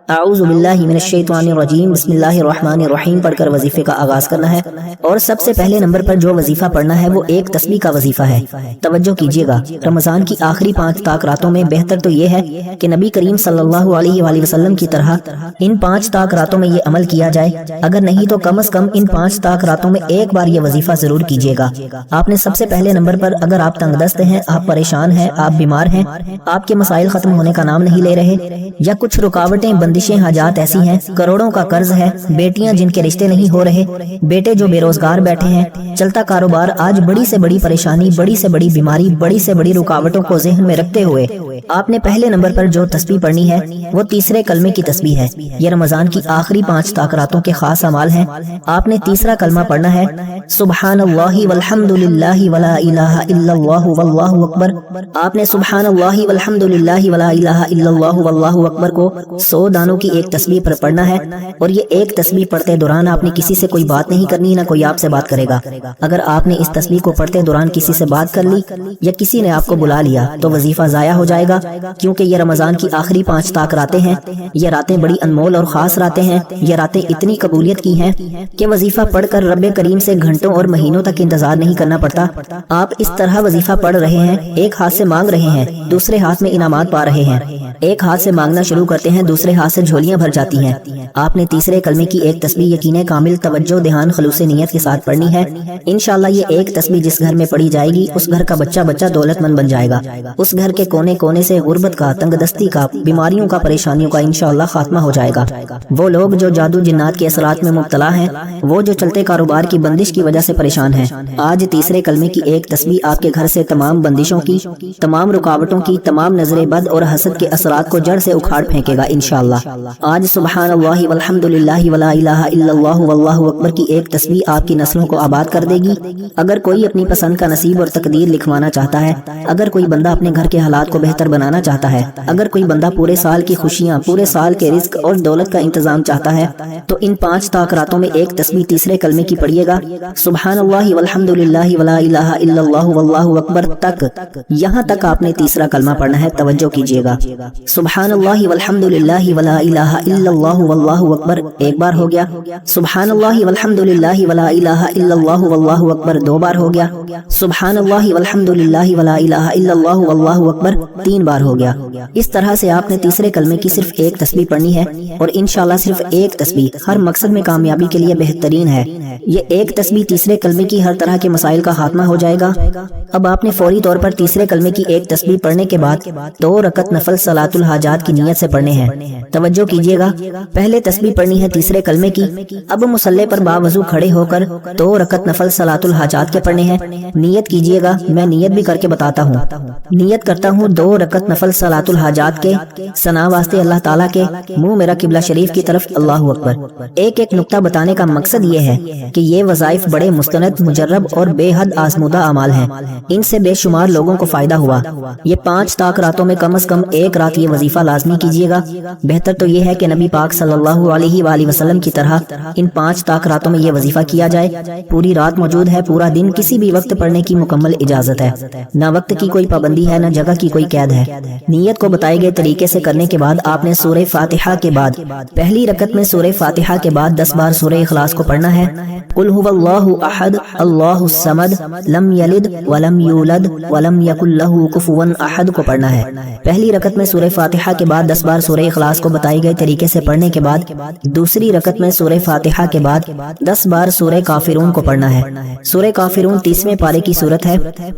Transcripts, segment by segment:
اعوذ باللہ من الشیطان الرجیم بسم اللہ الرحمن الرحیم پڑھ کر وظیفے کا آغاز کرنا ہے، اور سب سے پہلے نمبر پر جو وظیفہ پڑھنا ہے وہ ایک تسبیح کا وظیفہ ہے۔ توجہ کیجیے گا، رمضان کی آخری 5 طاق راتوں میں بہتر تو یہ ہے کہ نبی کریم صلی اللہ علیہ وآلہ وسلم کی طرح ان 5 طاق راتوں میں یہ عمل کیا جائے، اگر نہیں تو کم از کم ان 5 طاق راتوں میں ایک بار یہ وظیفہ ضرور کیجیے گا۔ آپ نے سب سے پہلے نمبر پر، اگر آپ تنگ دست ہیں، آپ پریشان ہیں، آپ بیمار ہیں، آپ کے مسائل ختم ہونے کا نام نہیں لے رہے، یا کچھ رکاوٹیں، بندشیں، حاجات ایسی ہیں، کروڑوں کا قرض ہے، بیٹیاں جن کے رشتے نہیں ہو رہے، بیٹے جو بے روزگار بیٹھے ہیں، چلتا کاروبار آج بڑی سے بڑی پریشانی، بڑی سے بڑی بیماری، بڑی سے بڑی رکاوٹوں کو ذہن میں رکھتے ہوئے آپ نے پہلے نمبر پر جو تسبیح پڑھنی ہے وہ تیسرے کلمے کی تسبیح ہے۔ یہ رمضان کی آخری 5 طاق راتوں کے خاص اعمال ہیں۔ آپ نے تیسرا کلمہ پڑھنا ہے، سبحان اللہ والحمد للہ ولا الہ الا اللہ واللہ اکبر۔ آپ نے سبحان اللہ والحمد للہ ولا الہ الا اللہ واللہ اکبر کو 100 دانوں کی ایک تسبیح پر پڑھنا ہے، اور یہ ایک تسبیح پڑھتے دوران آپ نے کسی سے کوئی بات نہیں کرنی، نہ کوئی آپ سے بات کرے گا۔ اگر آپ نے اس تسبیح کو پڑھتے دوران کسی سے بات کر لی یا کسی نے آپ کو بلا لیا تو وظیفہ ضائع ہو جائے گا، کیونکہ یہ رمضان کی آخری 5 طاق راتیں ہیں۔ یہ راتیں بڑی انمول اور خاص راتیں ہیں، یہ راتیں اتنی قبولیت کی ہیں کہ وظیفہ پڑھ کر رب کریم سے گھنٹوں اور مہینوں تک انتظار نہیں کرنا پڑتا۔ آپ اس طرح وظیفہ پڑھ رہے ہیں، ایک ہاتھ سے مانگ رہے ہیں، دوسرے ہاتھ میں انعامات پا رہے ہیں، ایک ہاتھ سے مانگنا شروع کرتے ہیں، دوسرے ہاتھ سے جھولیاں بھر جاتی ہیں۔ آپ نے تیسرے کلمے کی ایک تسبیح یقین کامل، توجہ، دھیان، خلوص نیت کے ساتھ پڑھنی ہے۔ انشاءاللہ یہ ایک تسبیح جس گھر میں پڑھی جائے گی اس گھر کا بچہ دولت مند بن جائے گا، اس گھر کے کونے کونے سے غربت کا، تنگ دستی کا، بیماریوں کا، پریشانیوں کا انشاءاللہ خاتمہ ہو جائے گا۔ وہ لوگ جو جادو جنات کے اثرات میں مبتلا ہیں، وہ جو چلتے کاروبار کی بندش کی وجہ سے پریشان ہیں، آج تیسرے کلمے کی ایک تسبیح آپ کے گھر سے تمام بندشوں کی، تمام رکاوٹوں کی، تمام نظر بد اور حسد کے اثرات کو جڑ سے اکھاڑ پھینکے گا انشاءاللہ۔ آج سبحان اللہ والحمد للہ ولا الہ الا اللہ واللہ اکبر کی ایک تسبیح آپ کی نسلوں کو آباد کر دے گی۔ اگر کوئی اپنی پسند کا نصیب اور تقدیر لکھوانا چاہتا ہے، اگر کوئی بندہ اپنے گھر کے حالات کو بہتر بنانا چاہتا ہے، اگر کوئی بندہ پورے سال کی خوشیاں، پورے سال کے رزق اور دولت کا انتظام چاہتا ہے، تو ان 5 طاق راتوں میں ایک تسبیح تیسرے کلمے کی پڑھیے گا، سبحان اللہ والحمد للہ ولا الہ الا اللہ واللہ اکبر تک۔ یہاں تک آپ نے تیسرا کلمہ پڑھنا ہے، توجہ کیجیے گا۔ سبحان اللہ والحمد للہ ولا الہ الا اللہ واللہ اکبر ایک بار ہو گیا، سبحان اللہ والحمد للہ ولا الہ الا اللہ واللہ اکبر 2 بار ہو گیا، سبحان اللہ والحمد للہ ولا الہ الا اللہ واللہ اکبر 3 بار ہو گیا۔ اس طرح سے آپ نے تیسرے کلمے کی صرف ایک تسبیح پڑھنی ہے، اور انشاءاللہ صرف ایک تسبیح ہر مقصد میں کامیابی کے لیے بہترین ہے۔ یہ ایک تسبیح تیسرے کلمے کی ہر طرح کے مسائل کا خاتمہ ہو جائے گا۔ اب آپ نے فوری طور پر تیسرے کلمے کی ایک تسبیح پڑھنے کے بعد 2 رکعت نفل صلاۃ الحاجات کی نیت سے پڑھنے ہیں۔ توجہ کیجیے گا، پہلے تسبیح پڑھنی ہے تیسرے کلمے کی، اب مصلی پر باوضو کھڑے ہو کر 2 رکعت نفل صلاۃ الحاجات کے پڑھنے ہیں۔ نیت کیجیے گا، میں نیت بھی کر کے بتاتا ہوں۔ نیت کرتا ہوں 2 رکعت نفل صلاۃ الحاجات کے، ثنا واسطے اللہ تعالیٰ کے، منہ میرا قبلہ شریف کی طرف، اللہ اکبر۔ ایک ایک نقطہ بتانے کا مقصد یہ ہے کہ یہ وظائف بڑے مستند، مجرب اور بے حد آزمودہ اعمال ہیں، ان سے بے شمار لوگوں کو فائدہ ہوا۔ یہ 5 طاق راتوں میں کم از کم ایک رات یہ وظیفہ لازمی کیجیے گا۔ بہتر تو یہ ہے کہ نبی پاک صلی اللہ علیہ وآلہ وسلم کی طرح ان 5 طاق راتوں میں یہ وظیفہ کیا جائے۔ پوری رات موجود ہے، پورا دن، کسی بھی وقت پڑھنے کی مکمل اجازت ہے، نہ وقت کی کوئی پابندی ہے، نہ جگہ کی کوئی قید ہے۔ نیت کو بتائے گئے طریقے سے کرنے کے بعد آپ نے سورہ فاتحہ کے بعد پہلی رکعت میں سورہ فاتحہ کے بعد 10 بار سورہ اخلاص کو پڑھنا ہے۔ قل هو اللہ احد اللہ الصمد لم یلد ولم یولد ولم یکن لہ کفوا احد کو پڑھنا ہے۔ پہلی رکعت میں سورہ فاتحہ کے بعد 10 بار سورہ اخلاص کو بتائے گئے طریقے سے پڑھنے کے بعد دوسری رکعت میں سورہ فاتحہ کے بعد 10 بار سورہ کافرون کو پڑھنا ہے۔ سورہ کافرون 30ویں پارے کی سورت ہے۔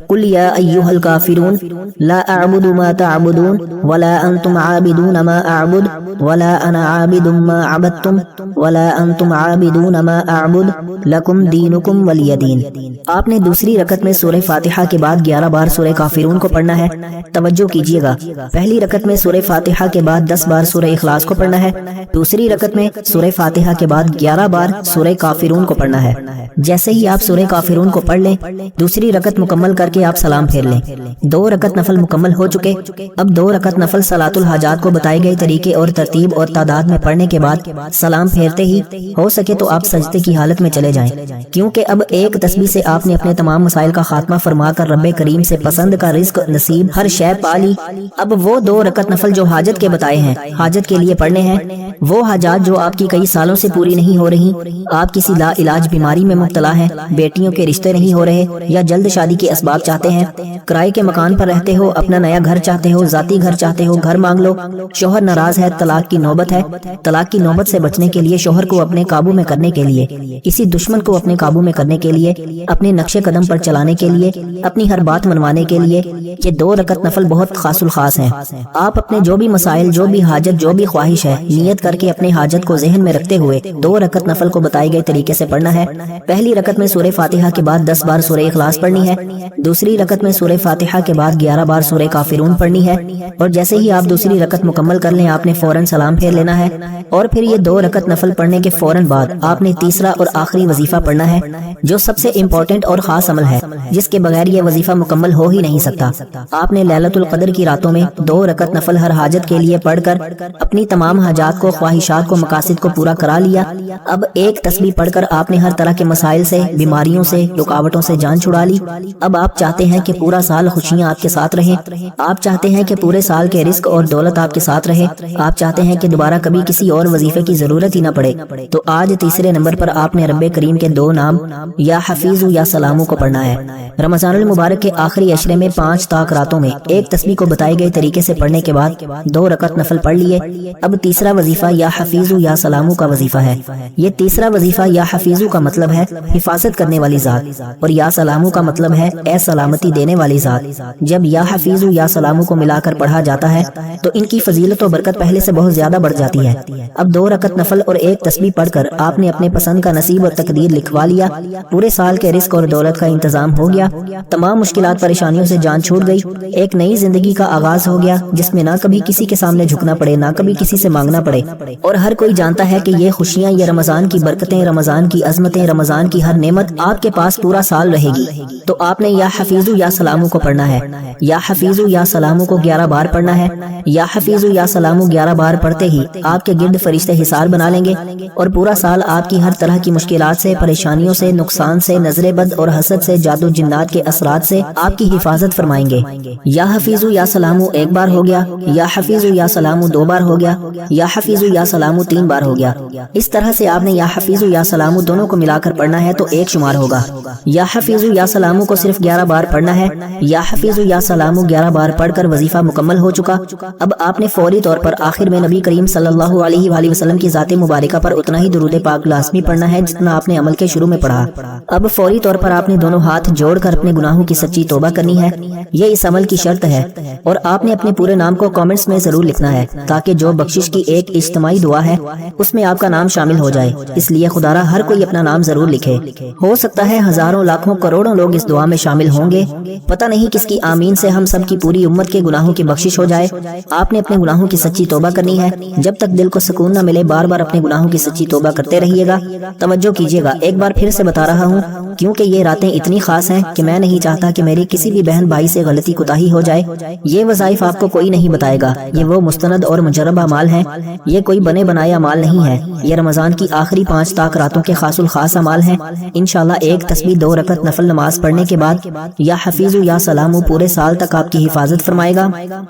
قل یا ایھا الکافرون لا اعبد ما تعبدون ولا انتم عابدون ما اعبد ولا انا عابد ما عبدتم ولا انتم عابدون ما اعبد لکم دینکم ولی دین۔ آپ نے دوسری رکعت میں سورہ فاتحہ کے بعد 11 بار سورہ کافرون کو پڑھنا ہے۔ توجہ کیجیے گا، پہلی رکعت میں سورہ فاتحہ کے بعد 10 بار سورہ اخلاص کو پڑھنا ہے، دوسری رکعت میں سورہ فاتحہ کے بعد 11 بار سورہ کافرون کو پڑھنا ہے۔ جیسے ہی آپ سورہ کافرون کو پڑھ لیں، دوسری رکعت مکمل کر کے آپ سلام پھیر لیں۔ 2 رکعت نفل مکمل ہو چکے، اب 2 رکعت نفل صلاۃ الحاجات کو بتائے گئے طریقے اور ترتیب اور تعداد میں پڑھنے کے بعد سلام پھیرتے ہی ہو سکے تو آپ سجدے کی حالت میں چلے جائیں، کیونکہ اب ایک تسبیح سے آپ نے اپنے تمام مسائل کا خاتمہ فرما کر رب کریم سے پسند کا رزق، نصیب، ہر شے پا لی۔ اب وہ 2 رکعت نفل جو حاجت کے بتائے ہیں، حاجت حاجت کے لیے پڑھنے ہیں، وہ حاجات جو آپ کی کئی سالوں سے پوری نہیں ہو رہی، آپ کسی لا علاج بیماری میں مبتلا ہیں، بیٹیوں کے رشتے نہیں ہو رہے یا جلد شادی کے اسباب چاہتے ہیں، کرائے کے مکان پر رہتے ہو، اپنا نیا گھر چاہتے ہو، ذاتی گھر چاہتے ہو، گھر مانگ لو، شوہر ناراض ہے، طلاق کی نوبت ہے، طلاق کی نوبت سے بچنے کے لیے، شوہر کو اپنے قابو میں کرنے کے لیے، کسی دشمن کو اپنے قابو میں کرنے کے لیے، اپنے نقش قدم پر چلانے کے لیے، اپنی ہر بات منوانے کے لیے، یہ 2 رکعت نفل بہت خاص الخاص ہیں۔ آپ اپنے جو بھی مسائل، جو بھی حاجت، جو بھی خواہش ہے، نیت کر کے اپنے حاجت کو ذہن میں رکھتے ہوئے 2 رکعت نفل کو بتائے گئے طریقے سے پڑھنا ہے۔ پہلی رکعت میں سورہ فاتحہ کے بعد 10 بار سورہ اخلاص پڑھنی ہے، دوسری رکعت میں سورہ فاتحہ کے بعد 11 بار سورہ کافرون پڑھنی ہے، اور جیسے ہی آپ دوسری رکعت مکمل کر لیں آپ نے فوراً سلام پھیر لینا ہے، اور پھر یہ 2 رکعت نفل پڑھنے کے فوراً بعد آپ نے تیسرا اور آخری وظیفہ پڑھنا ہے، جو سب سے امپورٹنٹ اور خاص عمل ہے، جس کے بغیر یہ وظیفہ مکمل ہو ہی نہیں سکتا۔ آپ نے لیلۃ القدر کی راتوں میں 2 رکعت نفل ہر حاجت کے لیے پڑھ کر اپنی تمام حاجات کو، خواہشات کو، مقاصد کو پورا کرا لیا۔ اب ایک تسبیح پڑھ کر آپ نے ہر طرح کے مسائل سے، بیماریوں سے، رکاوٹوں سے جان چھڑا لی۔ اب آپ چاہتے ہیں کہ پورا سال خوشیاں آپ کے ساتھ رہیں، آپ چاہتے ہیں کہ پورے سال کے رزق اور دولت آپ کے ساتھ رہے، آپ چاہتے ہیں کہ دوبارہ کبھی کسی اور وظیفے کی ضرورت ہی نہ پڑے، تو آج تیسرے نمبر پر آپ نے رب کریم کے 2 نام یا حفیظ یا سلامو کو پڑھنا ہے۔ رمضان المبارک کے آخری عشرے میں 5 طاق راتوں میں ایک تسبیح کو بتائے گئے طریقے سے پڑھنے کے بعد 2 رکعت نفل پڑھ لیے۔ اب تیسرا وظیفہ یا حفیظ یا سلامو کا وظیفہ ہے۔ یہ تیسرا وظیفہ یا حفیظ کا مطلب ہے حفاظت کرنے والی ذات، اور یا سلامو کا مطلب ہے اے سلامتی دینے والی ذات۔ جب یا حفیظ یا سلامو کو ملا کر پڑھا جاتا ہے تو ان کی فضیلت و برکت پہلے سے بہت زیادہ بڑھ جاتی ہے۔ اب 2 رکعت نفل اور ایک تسبیح پڑھ کر آپ نے اپنے پسند کا نصیب اور تقدیر لکھوا لیا، پورے سال کے رزق اور دولت کا انتظام ہو گیا، تمام مشکلات پریشانیوں سے جان چھوٹ گئی، ایک نئی زندگی کا آغاز ہو گیا جس میں نہ کبھی کسی کے سامنے جھکنا پڑے، نہ کبھی کسی سے مانگنا پڑے، اور ہر کوئی جانتا ہے کہ یہ خوشیاں، یہ رمضان کی برکتیں، رمضان کی عظمتیں، رمضان کی ہر نعمت آپ کے پاس پورا سال رہے گی۔ تو آپ نے یا حفیظ یا سلامو کو پڑھنا ہے، یا حفیظ یا سلامو کو 11 بار پڑھنا ہے۔ یا حفیظ یا سلامو 11 بار پڑھتے ہی آپ کے گرد فرشتے حصار بنا لیں گے، اور پورا سال آپ کی ہر طرح کی مشکلات سے، پریشانیوں سے، نقصان سے، نظر بد اور حسد سے، جادو جنات کے اثرات سے آپ کی حفاظت فرمائیں گے۔ یا حفیظ یا سلامو 1 بار ہو گیا، یا حفیظ یا سلامو 2 بار ہو گیا، یا حفیظ یا سلامو 3 بار ہو گیا۔ اس طرح سے آپ نے یا حفیظ یا سلامو دونوں کو ملا کر پڑھنا ہے تو 1 شمار ہوگا۔ یا حفیظ یا سلامو کو صرف 11 بار پڑھنا ہے، یا حفیظ یا سلامو 11 بار پڑھ کر وظیفہ مکمل ہو چکا۔ اب آپ نے فوری طور پر آخر میں نبی کریم صلی اللہ علیہ وآلہ وسلم کی ذات مبارکہ پر اتنا ہی درود پاک لازمی پڑھنا ہے جتنا آپ نے عمل کے شروع میں پڑھا۔ اب فوری طور پر آپ نے دونوں ہاتھ جوڑ کر اپنے گناہوں کی سچی توبہ کرنی ہے، یہ اس عمل کی شرط ہے، اور آپ نے اپنے پورے نام کو کامنٹس میں ضرور لکھنا ہے تاکہ جو بخشش کی ایک اجتماعی دعا ہے اس میں آپ کا نام شامل ہو جائے، اس لیے خدا را ہر کوئی اپنا نام ضرور لکھے۔ ہو سکتا ہے ہزاروں، لاکھوں، کروڑوں لوگ اس دعا میں شامل ہوں گے، پتہ نہیں کس کی آمین سے ہم سب کی پوری امت کے گناہوں کی بخشش ہو جائے۔ آپ نے اپنے گناہوں کی سچی توبہ کرنی ہے، جب تک دل کو سکون نہ ملے بار بار اپنے گناہوں کی سچی توبہ کرتے رہیے گا۔ توجہ کیجیے گا، ایک بار پھر سے بتا رہا ہوں کیونکہ یہ راتیں اتنی خاص ہیں کہ میں نہیں چاہتا کہ میری کسی بھی بہن بھائی سے غلطی کوتاہی ہو جائے۔ یہ وظائف آپ کو کوئی نہیں بتائے گا، یہ وہ مستند اور مجرب اعمال ہیں، یہ کوئی بنے بنائے اعمال نہیں ہے، یہ رمضان کی آخری 5 طاق راتوں کے خاص الخاص اعمال ہیں۔ انشاءاللہ ایک تسبیح 2 رکعت نفل نماز پڑھنے کے بعد یا حفیظ یا سلامو پورے سال تک آپ کی حفاظت فرمائے گا۔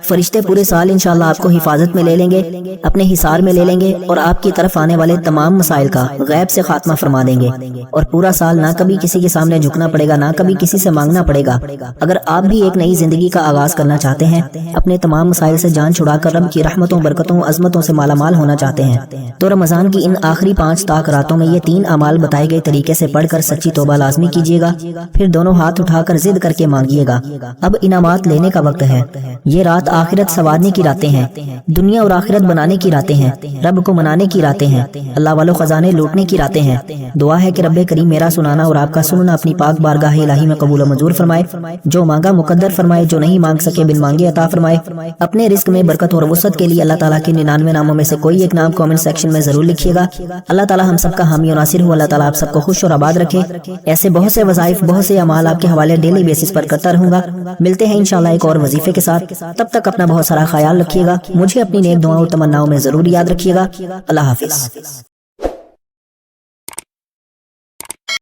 فرشتے پورے سال انشاءاللہ آپ کو حفاظت میں لے لیں گے، اپنے حصار میں لے لیں گے، اور آپ کی طرف آنے والے تمام مسائل کا غیب سے خاتمہ فرما دیں گے، اور پورا سال نہ کبھی کسی کے سامنے جھکنا پڑے گا، نہ کبھی کسی سے مانگنا پڑے گا۔ اگر آپ بھی ایک نئی زندگی کا آغاز کرنا چاہتے ہیں، اپنے تمام مسائل سے جان چھڑا کر رب کی رحمتوں، برکتوں، عظمتوں سے مالا مال ہونا چاہتے ہیں، تو رمضان کی ان آخری 5 طاق راتوں میں یہ 3 اعمال بتائے گئے طریقے سے پڑھ کر سچی توبہ لازمی کیجیے گا، پھر دونوں ہاتھ اٹھا کر ضد کر کے مانگیے گا۔ اب انعامات لینے کا وقت ہے، یہ رات آخرت سنوارنے کی راتیں ہیں، دنیا اور آخرت بنانے کی راتیں ہیں، رب کو منانے کی راتیں ہیں، اللہ والوں خزانے لوٹنے کی راتیں ہیں۔ دعا ہے کہ رب کریم میرا سنانا اور آپ کا سننا اپنی پاک بارگاہ الہی میں قبول و منظور فرمائے، جو مانگا مقدر فرمائے، جو نہیں مانگ سکے بن مانگے عطا فرمائے۔ اپنے رزق میں برکت اور وسعت کے لیے اللہ تعالیٰ کے 99 ناموں میں سے کوئی ایک نام کامنٹ سیکشن میں ضرور لکھیے گا۔ اللہ تعالیٰ ہم سب کا حامی و ناصر ہو، اللہ تعالیٰ آپ سب کو خوش اور آباد رکھے۔ ایسے بہت سے وظائف، بہت سے اعمال آپ کے حوالے ڈیلی بیسس پر کرتا رہوں گا۔ ملتے ہیں انشاءاللہ ایک اور وظیفے کے ساتھ، تب تک اپنا بہت سارا خیال رکھیے گا، مجھے اپنی نیک دعاؤں اور تمناؤں میں ضرور یاد رکھیے گا۔ اللہ حافظ۔